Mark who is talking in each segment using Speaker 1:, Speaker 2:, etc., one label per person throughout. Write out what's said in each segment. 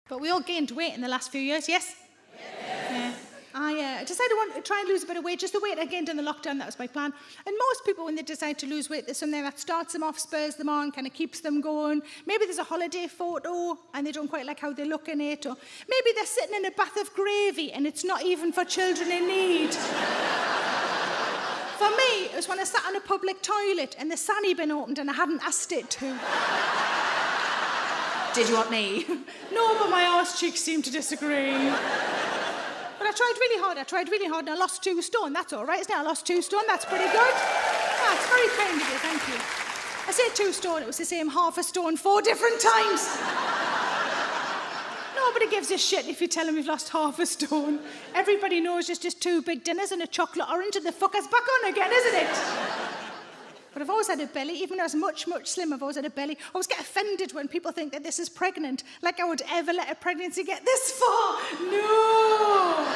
Speaker 1: But we all gained weight in the last few years, yes? Yeah. I decided I wanted to try and lose a bit of weight, just the weight I gained in the lockdown, that was my plan. And most people, when they decide to lose weight, there's something that starts them off, spurs them on, kind of keeps them going. Maybe there's a holiday photo and they don't quite like how they look in it, or maybe they're sitting in a bath of gravy and it's not even for children in need. For me, it was when I sat in a public toilet and the Sanny bin opened and I hadn't asked it to. Did you want me? No, but my arse cheeks seemed to disagree. But I tried really hard and I lost 2 stone. That's all right, isn't it? I lost 2 stone, that's pretty good. Yeah, it's very kind of you, thank you. I say 2 stone, it was the same half a stone 4 different times. Nobody gives a shit if you tell them you've lost half a stone. Everybody knows it's just 2 big dinners and a chocolate orange and the fucker's back on again, isn't it? But I've always had a belly, even when I was much, much slim, I've always had a belly. I always get offended when people think that this is pregnant, like I would ever let a pregnancy get this far. No!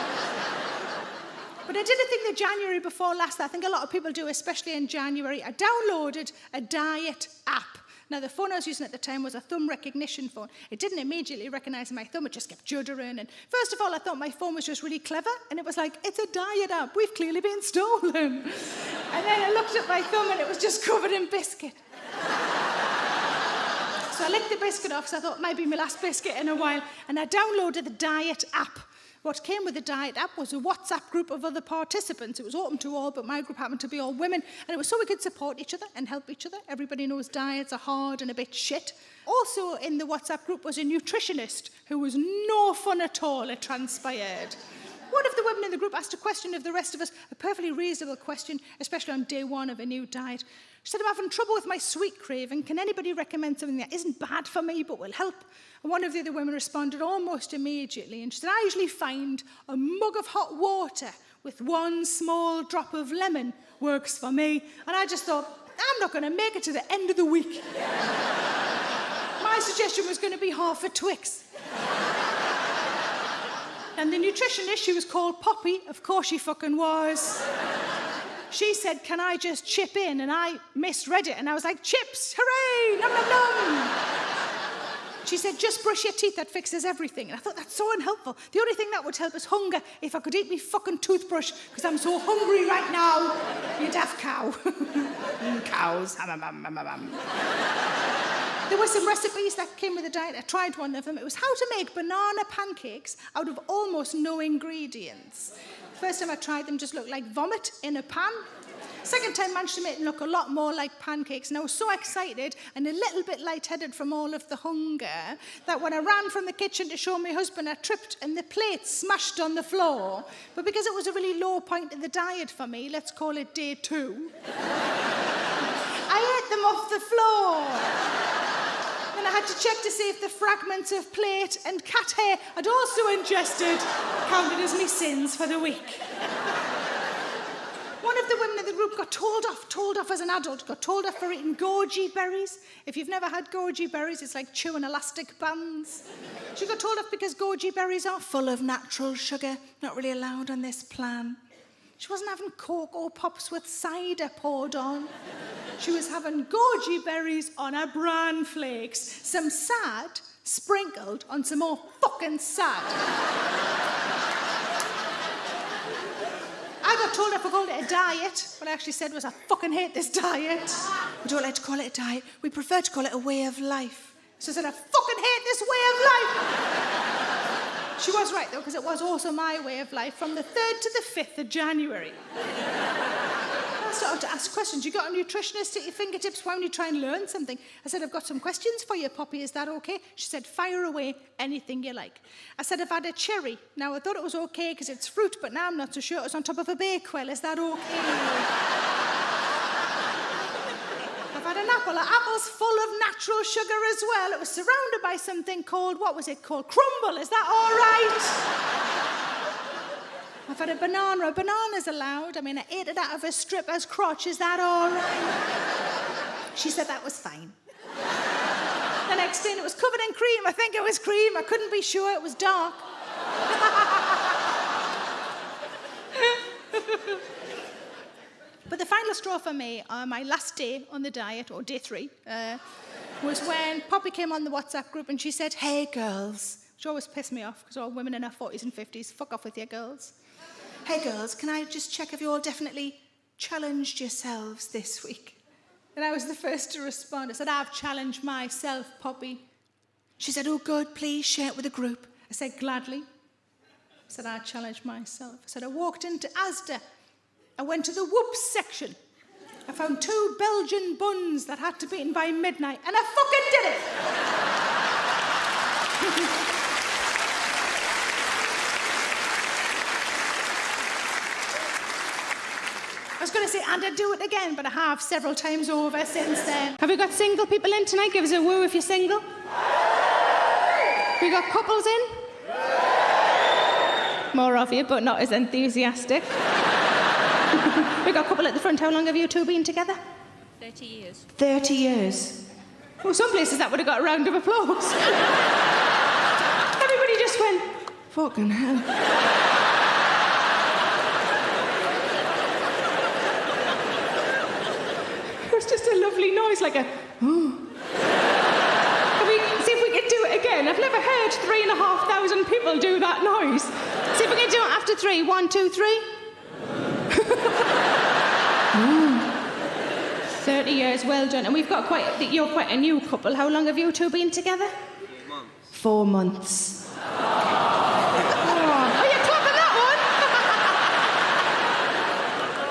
Speaker 1: But I did a thing the January before last that I think a lot of people do, especially in January. I downloaded a diet app. Now, the phone I was using at the time was a thumb recognition phone. It didn't immediately recognise my thumb, it just kept juddering. And first of all, I thought my phone was just really clever, and it was like, it's a diet app, we've clearly been stolen. And then I looked at my thumb, and it was just covered in biscuit. So I licked the biscuit off, so I thought it might be my last biscuit in a while, and I downloaded the diet app. What came with the diet app was a WhatsApp group of other participants. It was open to all, but my group happened to be all women. And it was so we could support each other and help each other. Everybody knows diets are hard and a bit shit. Also in the WhatsApp group was a nutritionist who was no fun at all, it transpired. One of the women in the group asked a question of the rest of us, a perfectly reasonable question, especially on day 1 of a new diet. She said, I'm having trouble with my sweet craving. Can anybody recommend something that isn't bad for me but will help? And one of the other women responded almost immediately. And she said, I usually find a mug of hot water with 1 small drop of lemon works for me. And I just thought, I'm not going to make it to the end of the week. My suggestion was going to be half a Twix. And the nutritionist, she was called Poppy. Of course she fucking was. She said, can I just chip in? And I misread it. And I was like, chips, hooray, nom nom nom. She said, just brush your teeth, that fixes everything. And I thought, that's so unhelpful. The only thing that would help is hunger. If I could eat me fucking toothbrush, because I'm so hungry right now. You daft cow. Cows. There were some recipes that came with the diet. I tried one of them. It was how to make banana pancakes out of almost no ingredients. First time I tried them, just looked like vomit in a pan. Second time, managed to make them look a lot more like pancakes. And I was so excited and a little bit lightheaded from all of the hunger that when I ran from the kitchen to show my husband, I tripped and the plate smashed on the floor. But because it was a really low point in the diet for me, let's call it day 2, I ate them off the floor. And I had to check to see if the fragments of plate and cat hair I'd also ingested counted as my sins for the week. One of the women in the group got told off as an adult, got told off for eating goji berries. If you've never had goji berries, it's like chewing elastic bands. She got told off because goji berries are full of natural sugar, not really allowed on this plan. She wasn't having Coke or Pops with cider poured on. She was having goji berries on her bran flakes, some sad sprinkled on some more fucking sad. I got told off for calling it a diet. What I actually said was, I fucking hate this diet. We don't like to call it a diet. We prefer to call it a way of life. So I said, I fucking hate this way of life. She was right, though, because it was also my way of life from the 3rd to the 5th of January. I started to ask questions. You got a nutritionist at your fingertips, why don't you try and learn something? I said, I've got some questions for you, Poppy, is that okay? She said, fire away, anything you like. I said, I've had a cherry. Now, I thought it was okay because it's fruit, but now I'm not so sure. It was on top of a bakewell, is that okay? I've had an apple. An apple's full of natural sugar as well. It was surrounded by something called, what was it called? Crumble, is that all right? I've had a banana. A banana's allowed. I mean, I ate it out of a stripper's crotch. Is that all right? She said that was fine. The next day, it was covered in cream. I think it was cream. I couldn't be sure. It was dark. But the final straw for me, my last day on the diet, or day 3, was when Poppy came on the WhatsApp group and she said, hey, girls. which always pissed me off because all women in their 40s and 50s, fuck off with your girls. Hey girls, can I just check if you all definitely challenged yourselves this week? And I was the first to respond. I said, I've challenged myself, Poppy. She said, oh good, please share it with the group. I said, gladly. I said, I challenged myself. I said, I walked into Asda. I went to the whoops section. I found 2 Belgian buns that had to be eaten by midnight, and I fucking did it! I was going to say, and I'd do it again, but I have several times over since then. Have we got single people in tonight? Give us a woo if you're single. We got couples in? More of you, but not as enthusiastic. We got a couple at the front. How long have you two been together?
Speaker 2: 30 years.
Speaker 1: 30 years. Well, some places that would have got a round of applause. Everybody just went, fucking hell. It was just a lovely noise, like a, oh. See if we could do it again. I've never heard 3,500 people do that noise. See if we can do it after 3. 1, 2, 3. 30 years, well done. And we've got you're quite a new couple. How long have you two been together? 4 months. 4 months. Oh, you're clapping that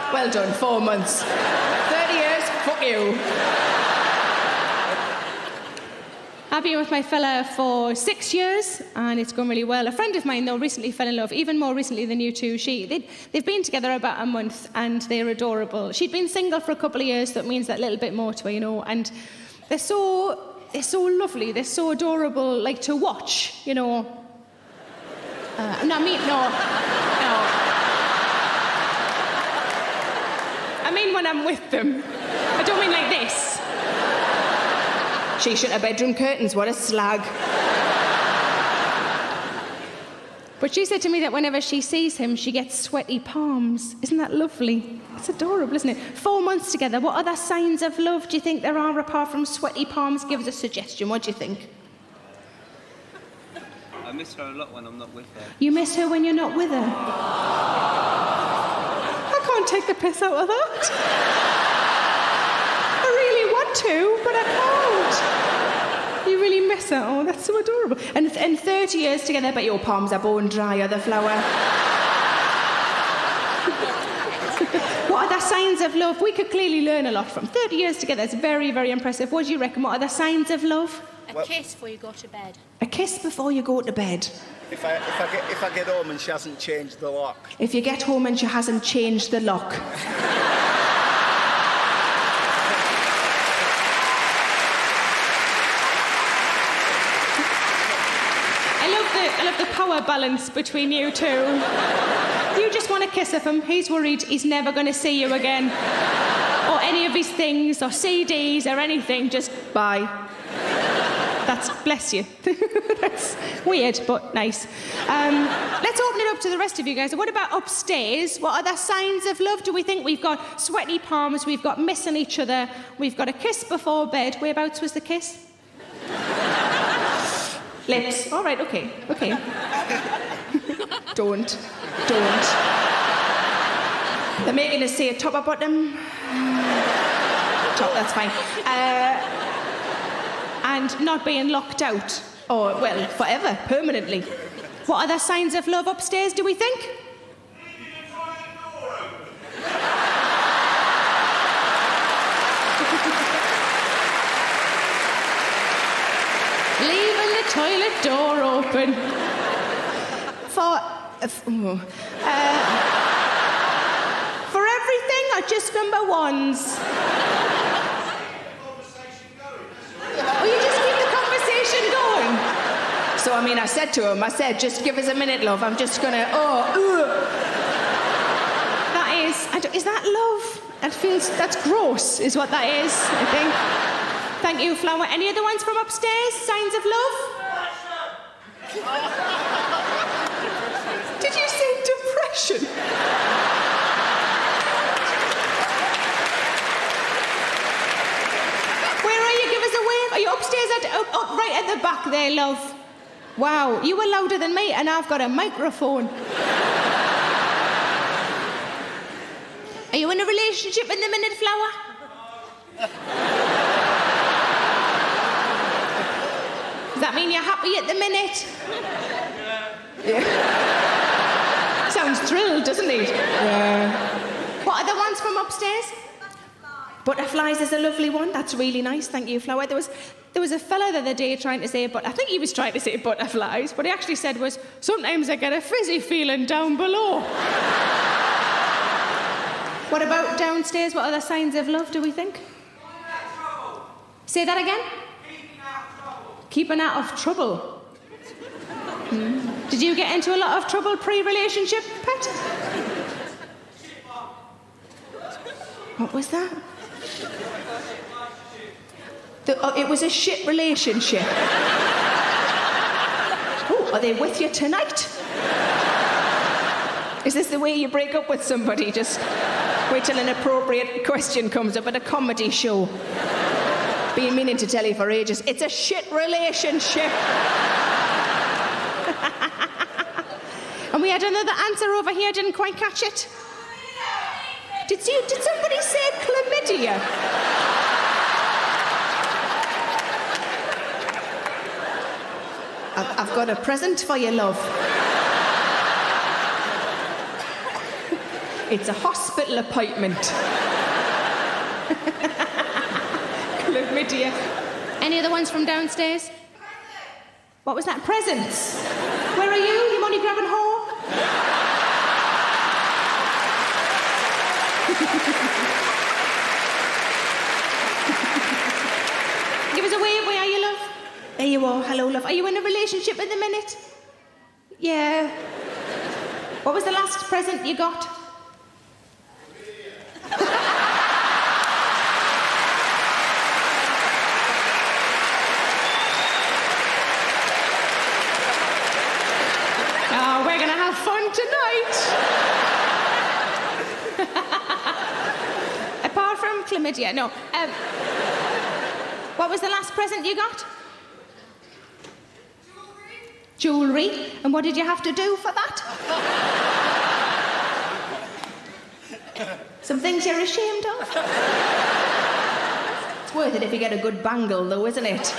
Speaker 1: one. Well done, 4 months. 30 years, fuck you. I've been with my fella for 6 years, and it's gone really well. A friend of mine, though, recently fell in love, even more recently than you two. They've been together about a month, and they're adorable. She'd been single for a couple of years, so it means that little bit more to her, you know. And they're so lovely, they're so adorable, like to watch, you know. No. I mean when I'm with them. I don't mean like this. She shut her bedroom curtains, what a slag. But she said to me that whenever she sees him, she gets sweaty palms. Isn't that lovely? It's adorable, isn't it? 4 months together. What other signs of love do you think there are apart from sweaty palms? Give us a suggestion. What do you think?
Speaker 3: I miss her a lot when I'm not with her.
Speaker 1: You miss her when you're not with her? I can't take the piss out of that. I really want to, but I can't. You really miss her? Oh, that's so adorable. And 30 years together, but your palms are bone dry, are the flower? What are the signs of love? We could clearly learn a lot from 30 years together. It's very, very impressive. What do you reckon? What are the signs of love?
Speaker 2: A kiss before you go to bed.
Speaker 1: A kiss before you go to bed.
Speaker 4: If I get home and she hasn't changed the lock.
Speaker 1: If you get home and she hasn't changed the lock. I love the power balance between you two. You just want a kiss of him. He's worried he's never going to see you again. Or any of his things, or CDs, or anything. Just bye. That's, bless you. That's weird, but nice. Let's open it up to the rest of you guys. What about upstairs? What are the signs of love? Do we think we've got sweaty palms, we've got missing each other, we've got a kiss before bed? Whereabouts was the kiss? Lips. All right, okay. Don't. They're making us say a top or bottom. Top, that's fine. And not being locked out. Or, well, forever, permanently. What other signs of love upstairs, do we think? Leaving the toilet door open. For everything or just number ones? Oh, you just keep the conversation going. So, I said to him, just give us a minute, love. I'm just gonna, That is that love? That's gross, is what that is, I think. Thank you, Flower. Any other ones from upstairs? Signs of love? Did you say depression? Where are you? Give us a wave. Are you upstairs? Right at the back there, love.
Speaker 5: Wow, you were louder than me and I've got a microphone. Are you in a relationship in the minute, Flower? Does that mean you're happy at the minute? Yeah. Sounds thrilled, doesn't it? Yeah. What are the ones from upstairs? Butterflies is a lovely one. That's really nice. Thank you, Flower. There was a fella the other day trying to say, but I think he was trying to say butterflies. What he actually said was, sometimes I get a fizzy feeling down below. What about downstairs? What other signs of love do we think? Say that again? Keeping out of trouble. Did you get into a lot of trouble pre-relationship, Pet? What was that? It was a shit relationship. Oh, are they with you tonight? Is this the way you break up with somebody? Just wait till an appropriate question comes up at a comedy show. Been meaning to tell you for ages. It's a shit relationship. And we had another answer over here. Didn't quite catch it. Did somebody say chlamydia? I've got a present for you, love. It's a hospital appointment. Chlamydia.
Speaker 1: Any other ones from downstairs?
Speaker 5: What was that? Presents. Where are you? You money grabbing whore? Give us a wave. Where are you, love? There you are. Hello, love. Are you in a relationship at the minute? Yeah. What was the last present you got?
Speaker 1: Oh, we're going to have fun tonight.
Speaker 5: Apart from chlamydia, no. What was the last present you got? Jewellery. And what did you have to do for that? Some things you're ashamed of? It's worth it if you get a good bangle, though, isn't it?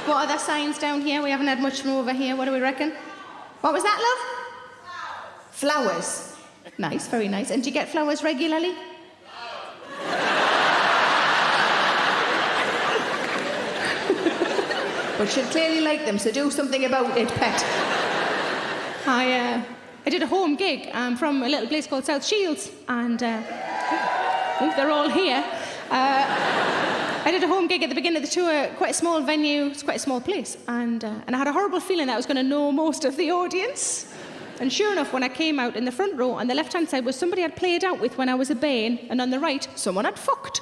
Speaker 5: What other signs down here? We haven't had much from over here. What do we reckon? What was that, love? Flowers. Nice, very nice. And do you get flowers regularly? But she'll clearly like them, so do something about it, Pet.
Speaker 1: I did a home gig from a little place called South Shields, and they're all here. I did a home gig at the beginning of the tour, quite a small venue, it's quite a small place, and I had a horrible feeling that I was going to know most of the audience. And sure enough, when I came out in the front row, on the left-hand side was somebody I'd played out with when I was a bairn, and on the right, someone I'd fucked.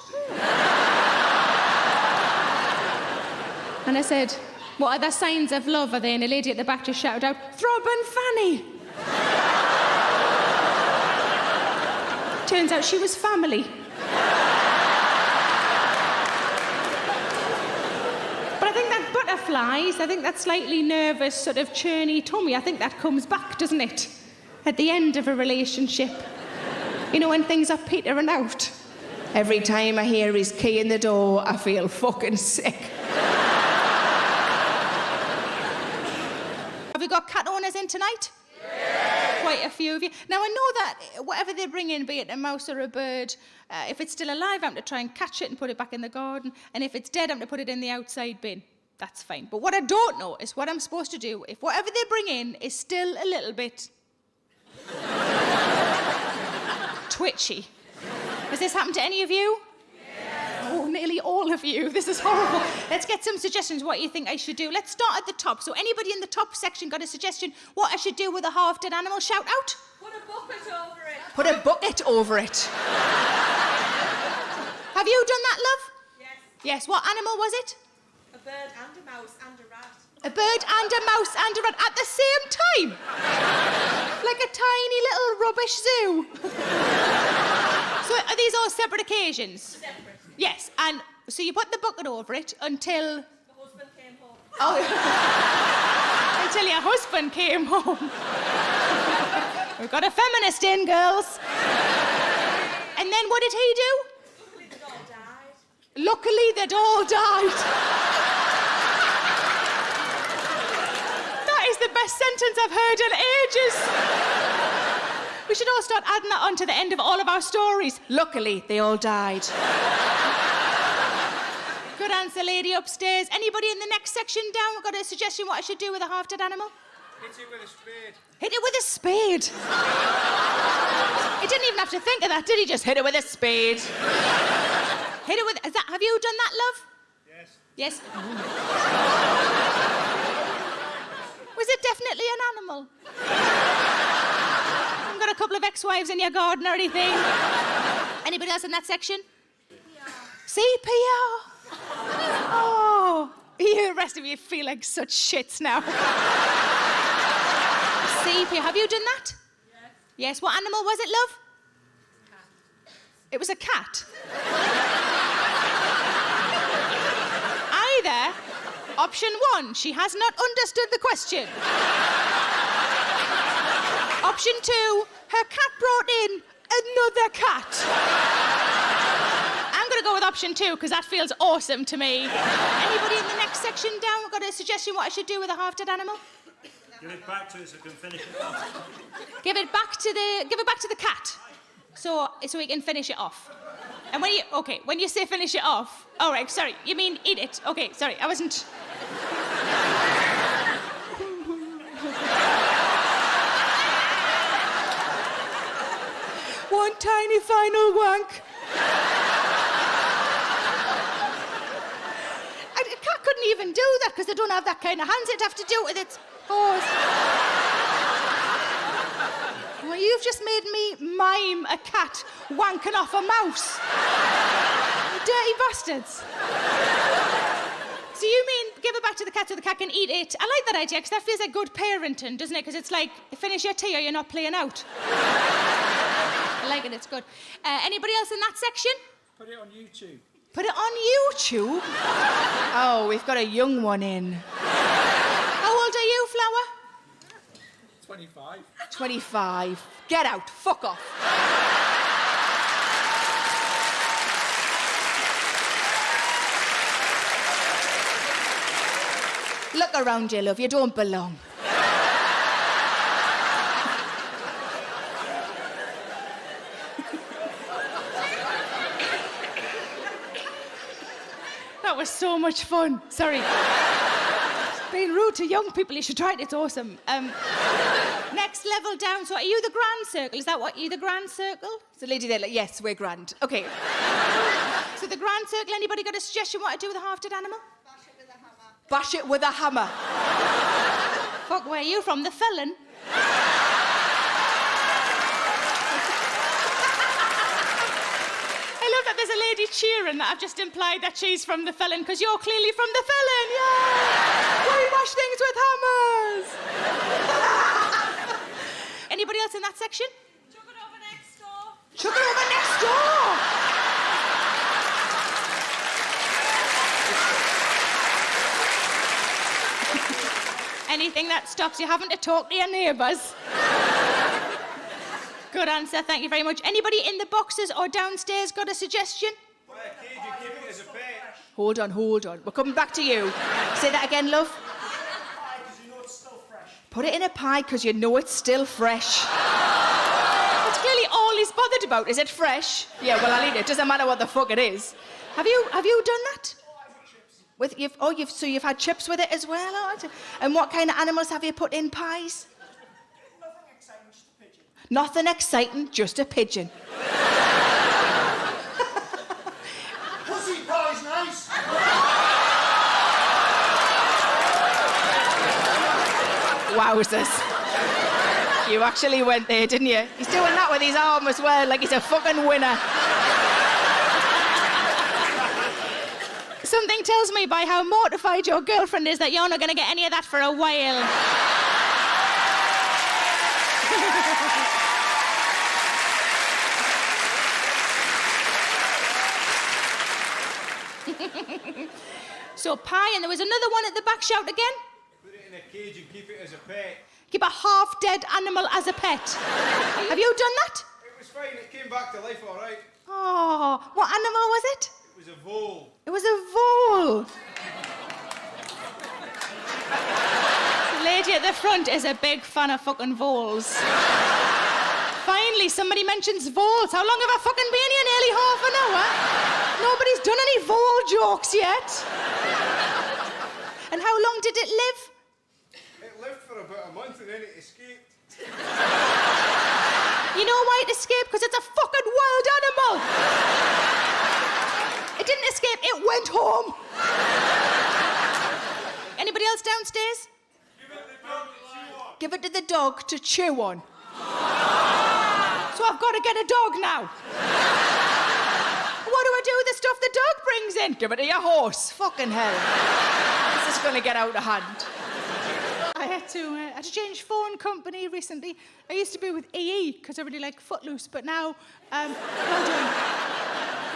Speaker 1: And I said, what other signs of love are there? And a lady at the back just shouted out, Throbbing Fanny! Turns out she was family. But I think that butterflies, I think that slightly nervous, sort of churny tummy, I think that comes back, doesn't it? At the end of a relationship. You know, when things are petering out.
Speaker 5: Every time I hear his key in the door, I feel fucking sick.
Speaker 1: Have we got cat owners in tonight? Yeah. Quite a few of you. Now, I know that whatever they bring in, be it a mouse or a bird, if it's still alive, I'm to try and catch it and put it back in the garden. And if it's dead, I'm to put it in the outside bin. That's fine. But what I don't know is what I'm supposed to do if whatever they bring in is still a little bit twitchy. Has this happened to any of you? Oh, nearly all of you. This is horrible. Let's get some suggestions what you think I should do. Let's start at the top. So anybody in the top section got a suggestion what I should do with a half-dead animal? Shout out.
Speaker 2: Put a bucket over it.
Speaker 5: Put a bucket over it.
Speaker 1: Have you done that, love?
Speaker 2: Yes.
Speaker 1: Yes. What animal was it?
Speaker 2: A bird and a mouse and a rat.
Speaker 1: A bird and a mouse and a rat at the same time? Like a tiny little rubbish zoo. So are these all separate occasions?
Speaker 2: Separate.
Speaker 1: Yes. And So you put the bucket over it until...
Speaker 2: The husband came home.
Speaker 1: Oh, until your husband came home. We've got a feminist in, girls. And then what did he do?
Speaker 2: Luckily, they all died.
Speaker 1: Luckily, they'd all died. That is the best sentence I've heard in ages. We should all start adding that on to the end of all of our stories. Luckily, they all died. Good answer, lady upstairs. Anybody in the next section down? Got a suggestion what I should do with a half-dead animal?
Speaker 4: Hit it with a spade.
Speaker 1: Hit it with a spade. He didn't even have to think of that, did he? Just hit it with a spade. Hit it with... have you done that, love?
Speaker 4: Yes.
Speaker 1: Yes. Was it definitely an animal? Haven't got a couple of ex-wives in your garden or anything? Anybody else in that section? CPR. Oh, the rest of you feel like such shits now. CPR. Have you done that? Yes. Yes. What animal was it, love? Cat. It was a cat. Either option 1, she has not understood the question. Option 2, her cat brought in another cat. I'm going to go with option 2 because that feels awesome to me. Anybody in the next section down got a suggestion what I should do with a half-dead animal?
Speaker 6: Give it back to us so we can finish it off.
Speaker 1: Give it back to the cat, so we can finish it off. And when you say finish it off, all right, sorry, you mean eat it? Okay, sorry, I wasn't. One tiny final wank. A cat couldn't even do that because they don't have that kind of hands. It'd have to do it with its paws. Well, you've just made me mime a cat wanking off a mouse. You dirty bastards. So you mean give it back to the cat so the cat can eat it? I like that idea because that feels like good parenting, doesn't it? Because it's like, finish your tea or you're not playing out. I like it, it's good. Anybody else in that section?
Speaker 4: Put it on YouTube.
Speaker 1: Put it on YouTube? Oh, we've got a young one in. How old are you, Flower?
Speaker 4: 25.
Speaker 1: 25. Get out. Fuck off. Look around you, love. You don't belong. That was so much fun. Sorry. Being rude to young people, you should try it. It's awesome. Next level down. So are you the grand circle? Is that what you the grand circle? Is the lady there like, yes, we're grand. Okay. So the grand circle, anybody got a suggestion what to do with a half-dead animal? Bash it with a hammer. Fuck, where are you from? The felon? I love that there's a lady cheering that I've just implied that she's from the felon because you're clearly from the felon. Yeah! We bash things with hammers. Anybody else in that section?
Speaker 2: Chuck it over next door.
Speaker 1: Chuck it over next door. Anything that stops you having to talk to your neighbours. Good answer, thank you very much. Anybody in the boxes or downstairs got a suggestion?
Speaker 4: Well, kid, you keep it as a bait.
Speaker 1: Hold on. We're coming back to you. Say that again, love.
Speaker 6: Because you know it's still fresh.
Speaker 1: Put it in a pie because you know it's still fresh. That's clearly all he's bothered about. Is it fresh? Yeah, well, I'll eat it. Doesn't matter what the fuck it is. Have you done that? With you've had chips with it as well? Oh, and what kind of animals have you put in pies? Nothing exciting, just a pigeon.
Speaker 6: Pussy pie's nice.
Speaker 1: Wowzers. You actually went there, didn't you? He's doing that with his arm as well, like he's a fucking winner. Something tells me by how mortified your girlfriend is that you're not going to get any of that for a while.
Speaker 5: So pie, and there was another one at the back. Shout again.
Speaker 7: Put it in a cage and keep it as a pet.
Speaker 5: Keep a half-dead animal as a pet. Have you done that?
Speaker 7: It was fine, it came back to life all right.
Speaker 5: Oh, what animal was it?
Speaker 7: It was a vole.
Speaker 5: It was a vole. The lady at the front is a big fan of fucking voles. Finally, somebody mentions voles. How long have I fucking been here? Nearly half an hour. Nobody's done any vole jokes yet. And how long did it live?
Speaker 7: It lived for about a month and then it escaped.
Speaker 5: You know why it escaped? Because it's a fucking wild animal. It didn't escape, it went home. Anybody else downstairs? Give it to the dog to chew on. So I've got to get a dog now. What do I do with the stuff the dog brings in? Give it to your horse. Fucking hell. This is going to get out of hand.
Speaker 1: I had to change phone company recently. I used to be with EE because I really like Footloose, but now, well done.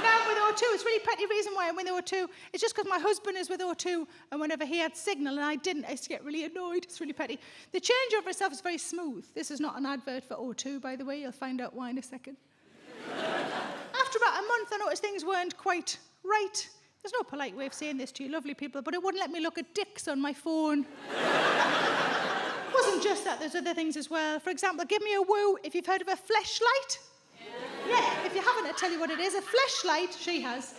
Speaker 1: Now I'm with O2. It's a really petty reason why I'm with O2. It's just because my husband is with O2, and whenever he had signal and I didn't, I used to get really annoyed. It's really petty. The changeover itself is very smooth. This is not an advert for O2, by the way. You'll find out why in a second. After about a month, I noticed things weren't quite right. There's no polite way of saying this to you lovely people, but it wouldn't let me look at dicks on my phone. It wasn't just that, there's other things as well. For example, give me a woo if you've heard of a fleshlight. Yeah, if you haven't, I'll tell you what it is. A fleshlight, she has.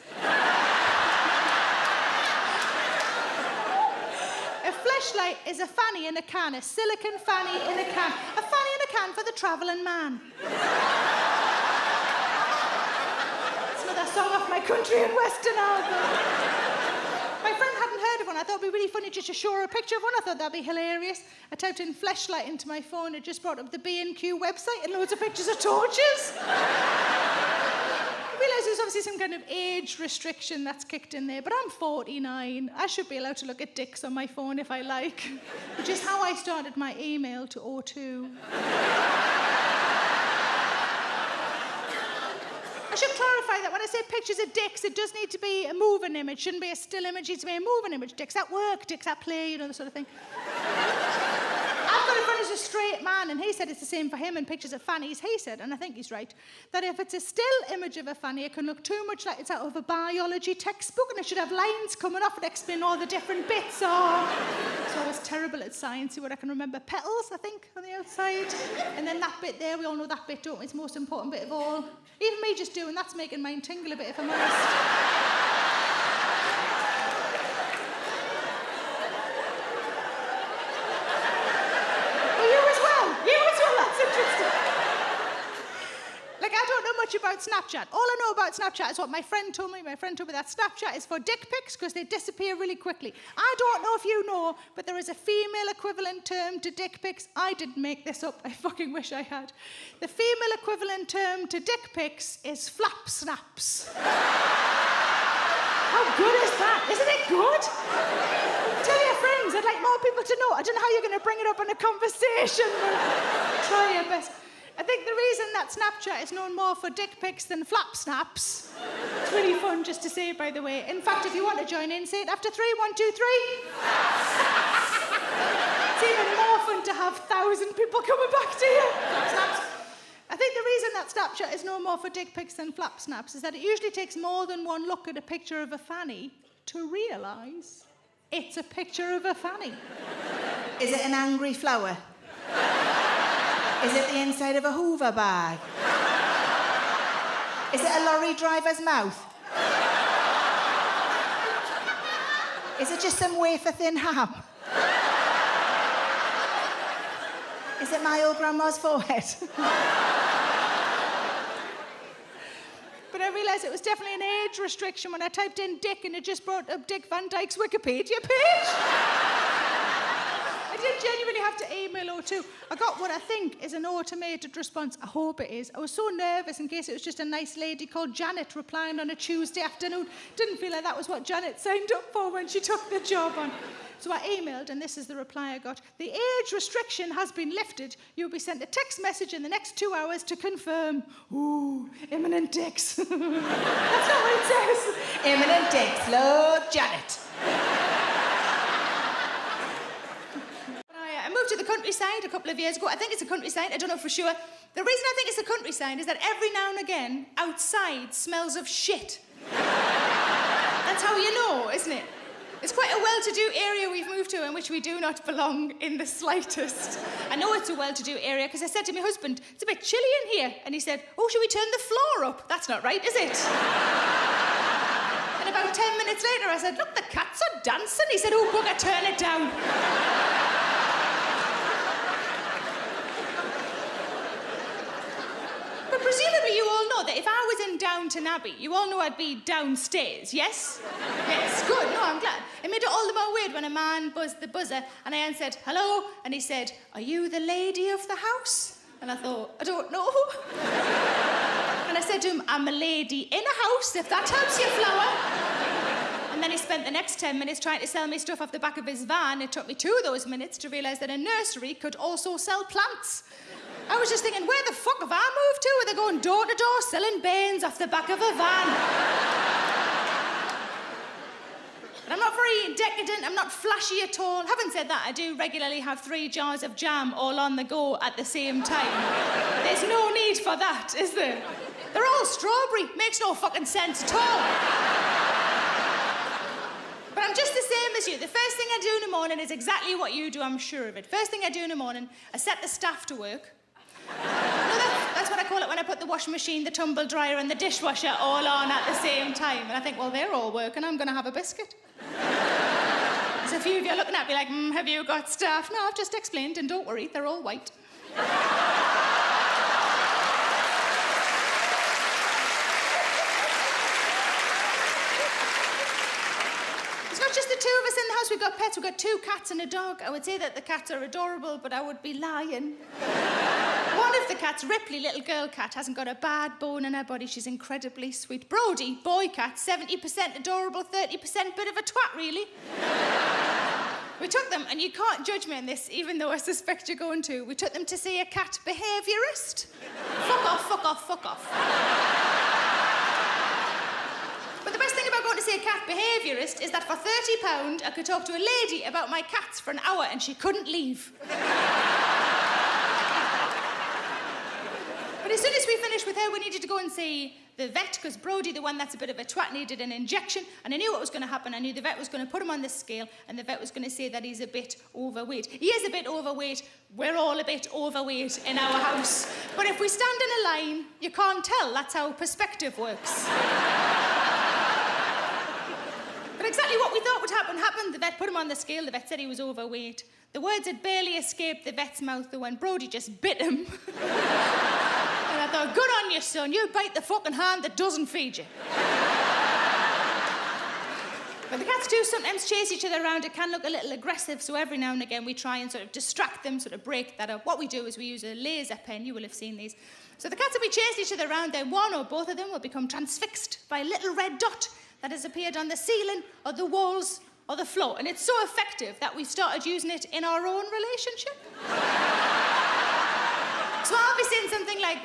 Speaker 1: A fleshlight is a fanny in a can, a silicon fanny in a can. A fanny in a can for the travelling man. That song off my country and western album. My friend hadn't heard of one. I thought it'd be really funny just to show her a picture of one. I thought that'd be hilarious. I typed in fleshlight into my phone. It just brought up the B&Q website and loads of pictures of torches. I realised there's obviously some kind of age restriction that's kicked in there, but I'm 49. I should be allowed to look at dicks on my phone if I like. Which is how I started my email to O2. I should clarify that when I say pictures of dicks, it does need to be a moving image. It shouldn't be a still image, it needs to be a moving image. Dicks at work, dicks at play, you know, the sort of thing. I've got a friend who's a straight man, and he said it's the same for him in pictures of fannies. He said, and I think he's right, that if it's a still image of a fanny, it can look too much like it's out of a biology textbook, and it should have lines coming off and explain all the different bits. Oh, so I was terrible at sciencey, what I can remember. Petals, I think, on the outside. And then that bit there, we all know that bit, don't we? It's the most important bit of all. Even me just doing that's making mine tingle a bit, if I'm honest. Like, I don't know much about Snapchat. All I know about Snapchat is what my friend told me. My friend told me that Snapchat is for dick pics because they disappear really quickly. I don't know if you know, but there is a female equivalent term to dick pics. I didn't make this up. I fucking wish I had. The female equivalent term to dick pics is flap snaps. How good is that? Isn't it good? Tell your friends. I'd like more people to know. I don't know how you're going to bring it up in a conversation. Try your best. I think the reason that Snapchat is known more for dick pics than flap snaps. It's really fun just to say, by the way. In fact, if you want to join in, say it after 3. 1, 2, 3. It's even more fun to have 1,000 people coming back to you. Flap snaps. I think the reason that Snapchat is known more for dick pics than flap snaps is that it usually takes more than one look at a picture of a fanny to realise it's a picture of a fanny.
Speaker 8: Is it an angry flower? Is it the inside of a Hoover bag? Is it a lorry driver's mouth? Is it just some wafer-thin ham? Is it my old grandma's forehead?
Speaker 1: But I realised it was definitely an age restriction when I typed in Dick and it just brought up Dick Van Dyke's Wikipedia page. I did genuinely have to email O2. I got what I think is an automated response. I hope it is. I was so nervous in case it was just a nice lady called Janet replying on a Tuesday afternoon. Didn't feel like that was what Janet signed up for when she took the job on. So I emailed, and this is the reply I got. The age restriction has been lifted. You'll be sent a text message in the next 2 hours to confirm. Ooh, imminent dicks. That's not what it says.
Speaker 8: Imminent dicks, love Janet.
Speaker 5: I moved to the countryside a couple of years ago. I think it's a countryside, I don't know for sure. The reason I think it's a countryside is that every now and again, outside smells of shit. That's how you know, isn't it? It's quite a well-to-do area we've moved to in which we do not belong in the slightest. I know it's a well-to-do area because I said to my husband, it's a bit chilly in here. And he said, oh, should we turn the floor up? That's not right, is it? And about 10 minutes later, I said, look, the cats are dancing. He said, oh, bugger, turn it down. But presumably you all know that if I was in Downton Abbey, you all know I'd be downstairs, yes? Yes, good, no, I'm glad. It made it all the more weird when a man buzzed the buzzer and I answered, hello, and he said, are you the lady of the house? And I thought, I don't know. And I said to him, I'm a lady in a house, if that helps you, Flower. And then he spent the next 10 minutes trying to sell me stuff off the back of his van. It took me 2 of those minutes to realise that a nursery could also sell plants. I was just thinking, where the fuck have I moved to? Where they're going door to door selling banes off the back of a van. But I'm not very decadent, I'm not flashy at all. Having said that, I do regularly have 3 jars of jam all on the go at the same time. There's no need for that, is there? They're all strawberry, makes no fucking sense at all. But I'm just the same as you. The first thing I do in the morning is exactly what you do, I'm sure of it. First thing I do in the morning, I set the staff to work. No, that's what I call it when I put the washing machine, the tumble dryer and the dishwasher all on at the same time. And I think, well, they're all working, I'm going to have a biscuit. There's a few of you looking at me like, have you got staff? No, I've just explained, and don't worry, they're all white. It's not just the 2 of us in the house, we've got pets, we've got 2 cats and a dog. I would say that the cats are adorable, but I would be lying. One of the cats, Ripley, little girl cat, hasn't got a bad bone in her body. She's incredibly sweet. Brody, boy cat, 70% adorable, 30% bit of a twat, really. We took them, and you can't judge me on this, even though I suspect you're going to. We took them to see a cat behaviourist. Fuck off, fuck off, fuck off. But the best thing about going to see a cat behaviourist is that for £30, I could talk to a lady about my cats for an hour, and she couldn't leave. But as soon as we finished with her, we needed to go and see the vet, because Brody, the one that's a bit of a twat, needed an injection, and I knew what was going to happen. I knew the vet was going to put him on the scale, and the vet was going to say that he's a bit overweight. He is a bit overweight. We're all a bit overweight in our house. But if we stand in a line, you can't tell. That's how perspective works. But exactly what we thought would happen happened. The vet put him on the scale. The vet said he was overweight. The words had barely escaped the vet's mouth when Brody just bit him. And I thought, good on you, son. You bite the fucking hand that doesn't feed you. But the cats do sometimes chase each other around. It can look a little aggressive, so every now and again we try and sort of distract them, sort of break that up. What we do is we use a laser pen. You will have seen these. So the cats will be chasing each other around, then one or both of them will become transfixed by a little red dot that has appeared on the ceiling or the walls or the floor. And it's so effective that we started using it in our own relationship. So I'll be saying something like,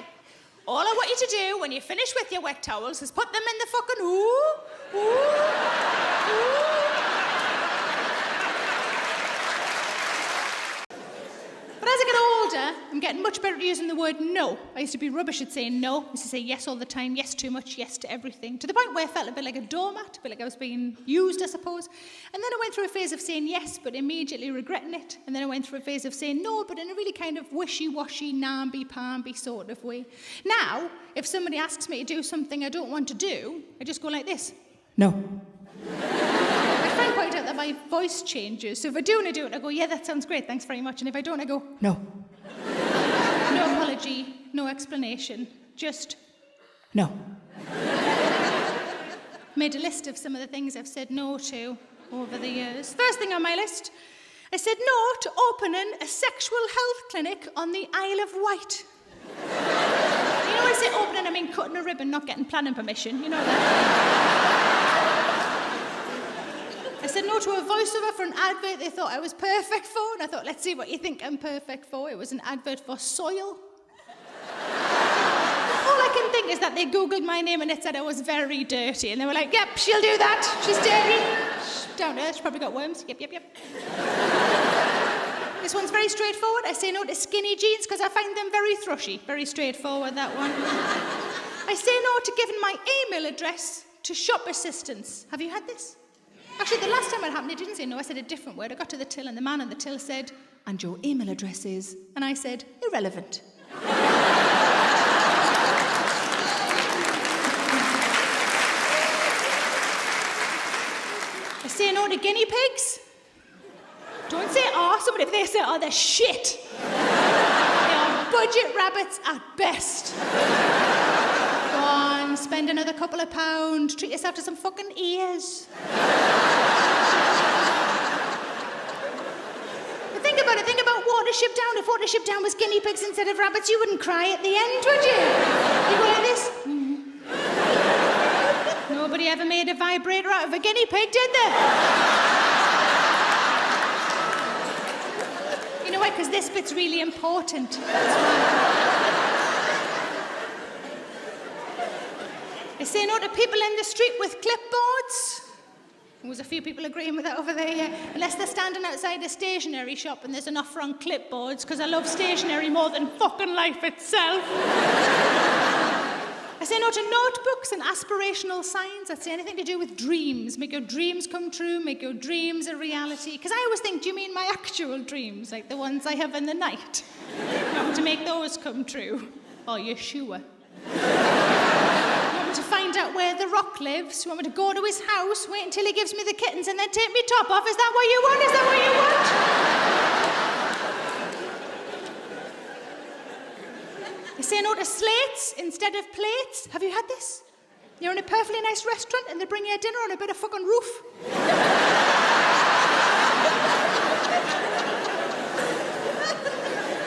Speaker 5: all I want you to do when you finish with your wet towels is put them in the fucking ooh. But as I get older, I'm getting much better at using the word no. I used to be rubbish at saying no. I used to say yes all the time, yes too much, yes to everything, to the point where I felt a bit like a doormat, a bit like I was being used, I suppose. And then I went through a phase of saying yes, but immediately regretting it. And then I went through a phase of saying no, but in a really kind of wishy-washy, namby-pamby sort of way. Now, if somebody asks me to do something I don't want to do, I just go like this. No. My friend pointed out that my voice changes, so if I do and I do it, I go, yeah, that sounds great, thanks very much. And if I don't, I go, no. No apology, no explanation, just no. Made a list of some of the things I've said no to over the years. First thing on my list, I said no to opening a sexual health clinic on the Isle of Wight. You know, I say opening, I mean cutting a ribbon, not getting planning permission, you know that. I said no to a voiceover for an advert they thought I was perfect for, and I thought, let's see what you think I'm perfect for. It was an advert for soil. All I can think is that they Googled my name and it said I was very dirty, and they were like, yep, she'll do that. She's dirty.
Speaker 1: down to earth. She probably got worms. Yep. This one's very straightforward. I say no to skinny jeans because I find them very thrushy. Very straightforward, that one. I say no to giving my email address to shop assistants. Have you had this? Actually, the last time it happened, I didn't say no. I said a different word. I got to the till and the man on the till said, "And your email address is?" And I said, "Irrelevant." I say no to guinea pigs. Don't say somebody, if they say they're shit. They are budget rabbits at best. Go on, spend another couple of pounds, treat yourself to some fucking ears. But think about it, think about Watership Down. If Watership Down was guinea pigs instead of rabbits, you wouldn't cry at the end, would you? You go like this. Nobody ever made a vibrator out of a guinea pig, did they? You know why? Because this bit's really important. That's why. I say no to people in the street with clipboards. There was a few people agreeing with that over there, yeah. Unless they're standing outside a stationery shop and there's an offer on clipboards, because I love stationery more than fucking life itself. I say no to notebooks and aspirational signs. I'd say anything to do with dreams. Make your dreams come true, make your dreams a reality. Because I always think, do you mean my actual dreams? Like the ones I have in the night? You want me to make those come true? Are you sure? You want me to find out where The Rock lives? You want me to go to his house, wait until he gives me the kittens and then take me top off? Is that what you want? Is that what you want? I say no to slates instead of plates. Have you had this? You're in a perfectly nice restaurant and they bring you a dinner on a bit of fucking roof.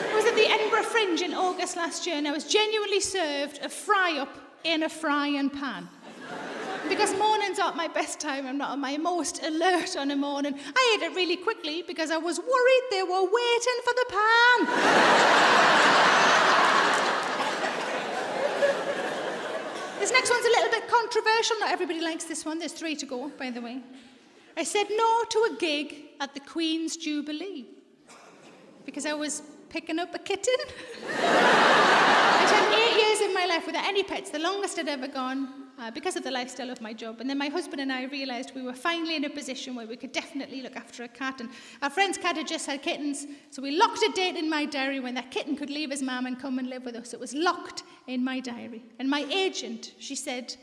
Speaker 1: I was at the Edinburgh Fringe in August last year and I was genuinely served a fry-up in a frying pan. Because mornings aren't my best time, I'm not on my most alert on a morning. I ate it really quickly because I was worried they were waiting for the pan. This next one's a little bit controversial. Not everybody likes this one. There's 3 to go, by the way. I said no to a gig at the Queen's Jubilee because I was picking up a kitten. I'd had 8 years in my life without any pets, the longest I'd ever gone, because of the lifestyle of my job. And then my husband and I realised we were finally in a position where we could definitely look after a cat. And our friend's cat had just had kittens, so we locked a date in my diary when that kitten could leave his mum and come and live with us. It was locked in my diary. And my agent, she said,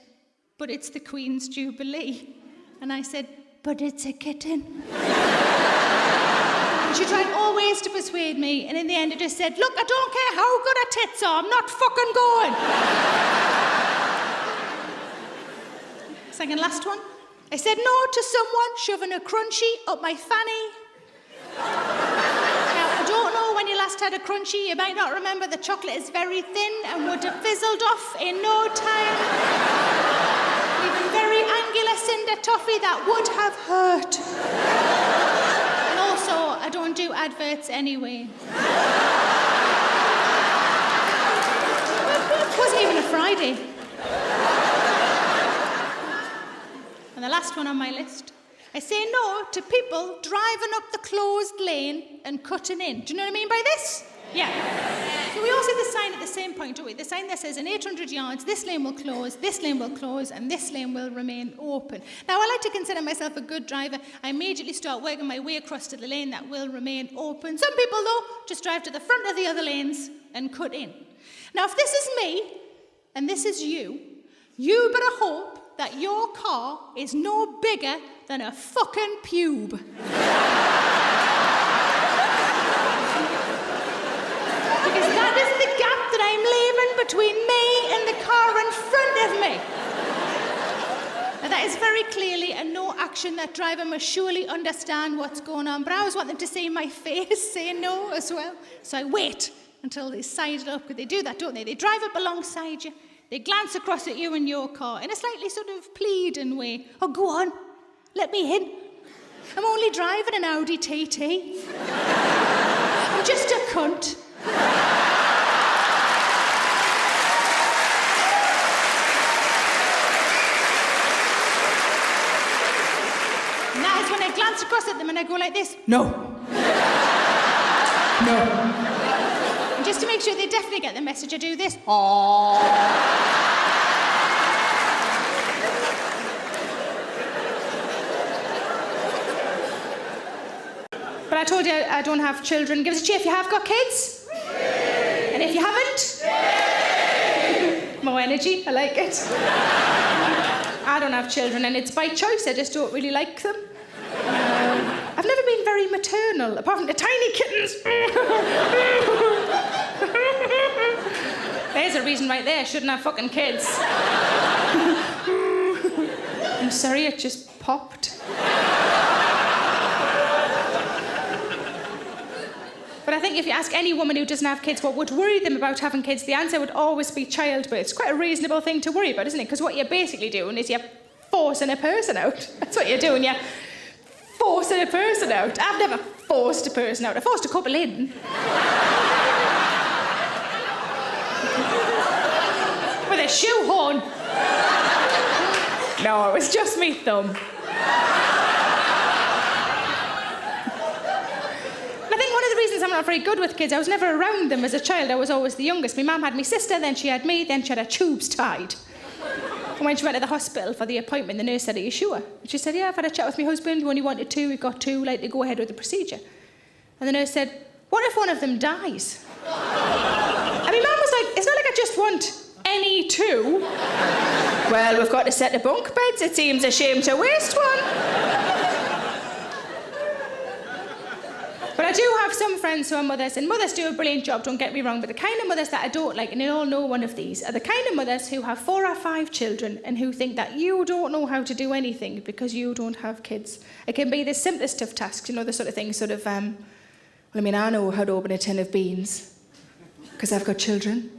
Speaker 1: "But it's the Queen's Jubilee." And I said, "But it's a kitten." And she tried all ways to persuade me, and in the end I just said, "Look, I don't care how good her tits are, I'm not fucking going." Second last one. I said no to someone shoving a crunchie up my fanny. Now, I don't know when you last had a crunchie. You might not remember the chocolate is very thin and would have fizzled off in no time. Leaving very angular cinder toffee that would have hurt. And also, I don't do adverts anyway. It wasn't even a Friday. And the last one on my list, I say no to people driving up the closed lane and cutting in. Do you know what I mean by this? Yeah. So we all see the sign at the same point, don't we? The sign that says in 800 yards, this lane will close, and this lane will remain open. Now, I like to consider myself a good driver. I immediately start working my way across to the lane that will remain open. Some people, though, just drive to the front of the other lanes and cut in. Now, if this is me, and this is you better hope that your car is no bigger than a fucking pube. Because that is the gap that I'm leaving between me and the car in front of me. Now that is very clearly a no action. That driver must surely understand what's going on, but I always want them to see my face say no as well. So I wait until they side it up, because they do that, don't they? They drive up alongside you. They glance across at you and your car in a slightly sort of pleading way. "Oh, go on, let me in. I'm only driving an Audi TT. I'm just a cunt." And that is when I glance across at them and I go like this. No. No. And just to make sure they definitely get the message, I do this. Aww. But I told you I don't have children. Give us a cheer if you have got kids. Yay. And if you haven't, yay. More energy, I like it. I don't have children and it's by choice, I just don't really like them. I've never been very maternal, apart from the tiny kittens. There's a reason right there, I shouldn't have fucking kids. I'm sorry, it just popped. But I think if you ask any woman who doesn't have kids what would worry them about having kids, the answer would always be childbirth. It's quite a reasonable thing to worry about, isn't it? Because what you're basically doing is you're forcing a person out. That's what you're doing, you're forcing a person out. I've never forced a person out. I forced a couple in. With a shoehorn. No, it was just me thumb. I'm not very good with kids. I was never around them as a child. I was always the youngest. My mum had my sister, then she had me, then she had her tubes tied. And when she went to the hospital for the appointment, the nurse said, "Are you sure?" And she said, "Yeah, I've had a chat with my husband. We only wanted two. We've got two. Like to go ahead with the procedure." And the nurse said, "What if one of them dies?" And my mum was like, "It's not like I just want any two." "Well, we've got a set of bunk beds. It seems a shame to waste one." But I do have some friends who are mothers, and mothers do a brilliant job, don't get me wrong, but the kind of mothers that I don't like, and you all know one of these, are the kind of mothers who have 4 or 5 children and who think that you don't know how to do anything because you don't have kids. It can be the simplest of tasks, you know, the sort of thing, I know how to open a tin of beans because I've got children.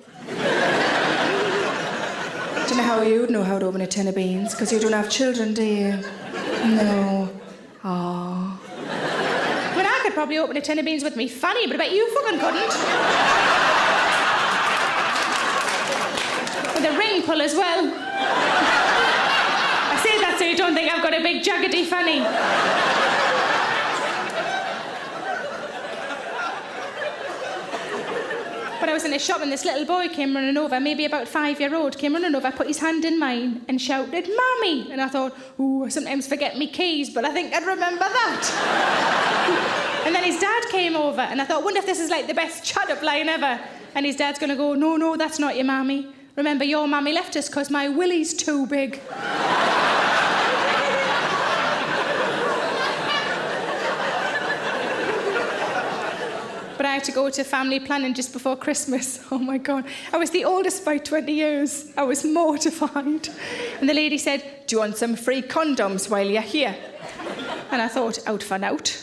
Speaker 1: Don't know how you'd know how to open a tin of beans because you don't have children, do you? No. Aww. I could probably open a tin of beans with me fanny, but I bet you fucking couldn't. With a ring pull as well. I say that so you don't think I've got a big jaggedy fanny. But I was in a shop and this little boy came running over, maybe about 5-year-old, came running over, put his hand in mine and shouted, "Mummy!" And I thought, ooh, I sometimes forget me keys, but I think I'd remember that. And then his dad came over and I thought, wonder if this is like the best shut-up line ever. And his dad's gonna go, no, that's not your mammy. Remember, your mammy left us because my willy's too big. But I had to go to family planning just before Christmas. Oh my God. I was the oldest by 20 years. I was mortified. And the lady said, "Do you want some free condoms while you're here?" And I thought, out for out.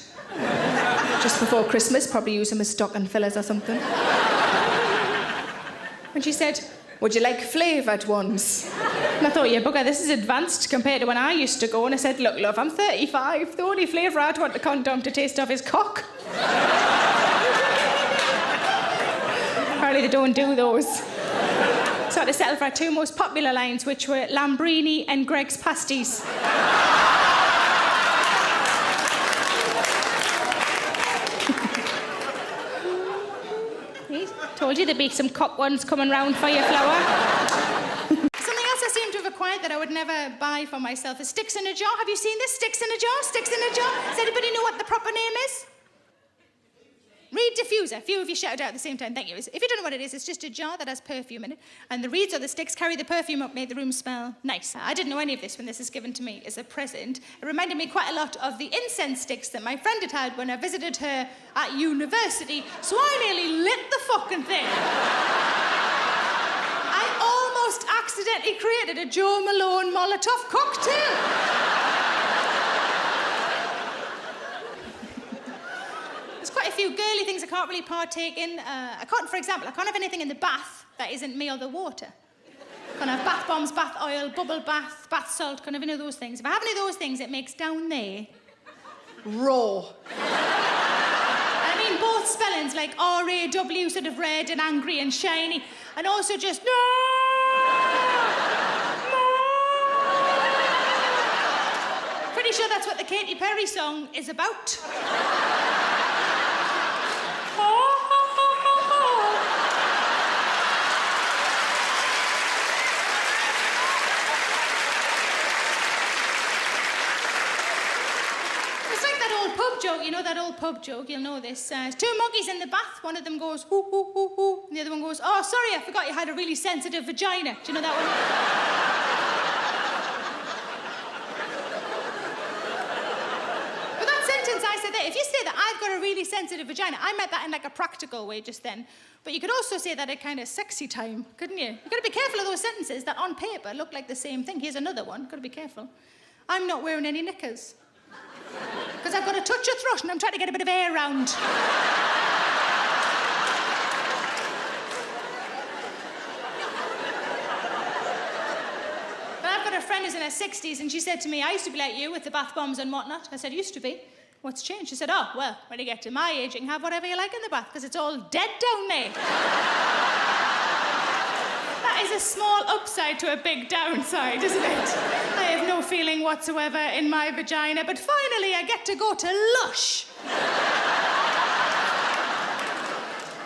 Speaker 1: Just before Christmas, probably use them as stocking fillers or something. And she said, "Would you like flavoured ones?" And I thought, yeah, bugger, this is advanced compared to when I used to go. And I said, "Look, love, I'm 35. The only flavour I'd want the condom to taste of is cock." Apparently they don't do those. So I had to settle for our 2 most popular lines, which were Lambrini and Greg's Pasties. Told you there'd be some cock ones coming round for you, Flower. Something else I seem to have acquired that I would never buy for myself is sticks in a jar. Have you seen this? Sticks in a jar? Sticks in a jar? Does anybody know what the proper name is? Reed diffuser. A few of you shouted out at the same time. Thank you. If you don't know what it is, it's just a jar that has perfume in it. And the reeds or the sticks carry the perfume up, make the room smell nice. I didn't know any of this when this was given to me as a present. It reminded me quite a lot of the incense sticks that my friend had when I visited her at university. So I nearly lit the fucking thing. I almost accidentally created a Joe Malone Molotov cocktail. There's quite a few girly things I can't really partake in. For example, I can't have anything in the bath that isn't me or the water. Can't have bath bombs, bath oil, bubble bath, bath salt, kind of, those things. If I have any of those things, it makes down there raw. I mean both spellings, like R-A-W, sort of red and angry and shiny, and also just pretty pretty sure that's what the Katy Perry song is about. It's like that old pub joke, you know that old pub joke, you'll know this. Two monkeys in the bath, one of them goes, hoo, hoo, hoo, hoo, and the other one goes, oh, sorry, I forgot you had a really sensitive vagina. Do you know that one? But that sentence I said there, if you say that I've got a really sensitive vagina, I meant that in like a practical way just then. But you could also say that at kind of sexy time, couldn't you? You've got to be careful of those sentences that on paper look like the same thing. Here's another one, got to be careful. I'm not wearing any knickers. Because I've got a touch of thrush and I'm trying to get a bit of air round. But I've got a friend who's in her 60s and she said to me, I used to be like you with the bath bombs and whatnot. I said, used to be? What's changed? She said, oh, well, when you get to my age, you can have whatever you like in the bath because it's all dead down there. That is a small upside to a big downside, isn't it? I have no feeling whatsoever in my vagina, but finally I get to go to Lush.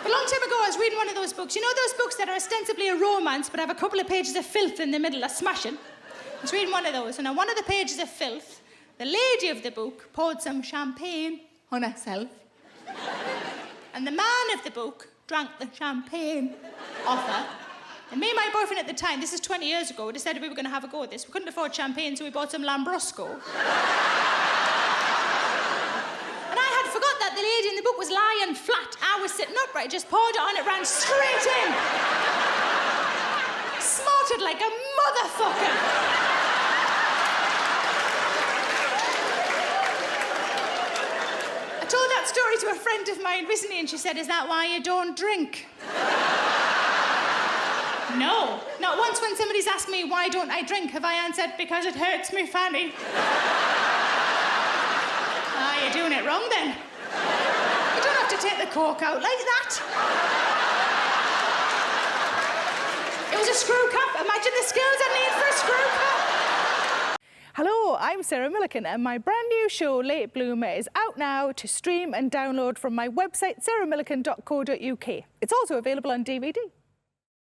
Speaker 1: A long time ago, I was reading one of those books. You know those books that are ostensibly a romance, but have a couple of pages of filth in the middle, a smashing? I was reading one of those, and on one of the pages of filth, the lady of the book poured some champagne on herself. And the man of the book drank the champagne off her. And me and my boyfriend at the time, this is 20 years ago, decided we were going to have a go at this. We couldn't afford champagne, so we bought some Lambrusco. And I had forgot that the lady in the book was lying flat. I was sitting upright, just poured it on, it ran straight in. Smarted like a motherfucker. I told that story to a friend of mine recently, and she said, is that why you don't drink? No, not once when somebody's asked me why don't I drink have I answered because it hurts me fanny. Ah, you're doing it wrong then. You don't have to take the cork out like that. It was a screw cap. Imagine the skills I need for a screw cap. Hello, I'm Sarah Millican and my brand new show, Late Bloomer, is out now to stream and download from my website, sarahmillican.co.uk. It's also available on DVD.